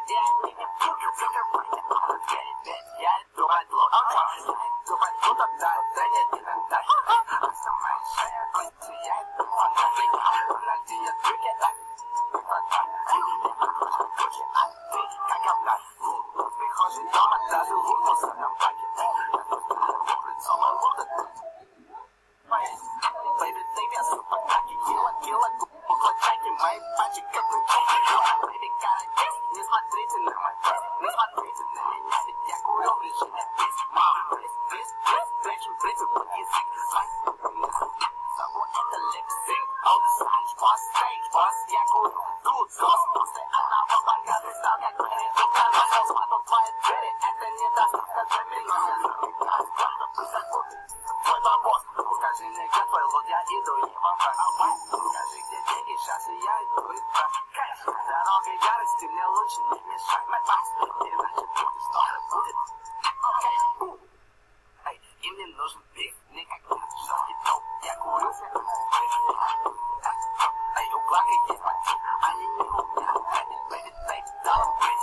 и они не будут закрывать. Я иду под лут, иду под лут, отдай, да не иногда. А сама шея, я иду фантазий, подожди, я трюки, как обнаж, прихожий дома, даже лутался на паке. Лицо молода. Baby, baby, super cocky, кило, куклачаки, мои пачки, как ручейки. Baby, караки, не смотрите на мой фейс, не смотрите на меня, ведь я курю в режиме бис. Встречу принцип под язык, зову это липсинг. On the side, boss stage, boss, я курю, тут сос. После одного банка ты стал как передумка, но сос, потом твои двери, это не доставка для меня. Я забегаю, кто-то позабудет. Твой бабос, скажи мне, где твой лут, я иду его продавать. Скажи, где деньги, сейчас и я иду и кэш. Дорога ярости, мне лучше не мешай, мой бас. Иначе будет, что-то будет. Окей, эй, и мне нужен биг, никогда жёсткий топ. Я курю все. Эй, у Глака есть мотив, они не у меня. Baby, baby, доллар, baby.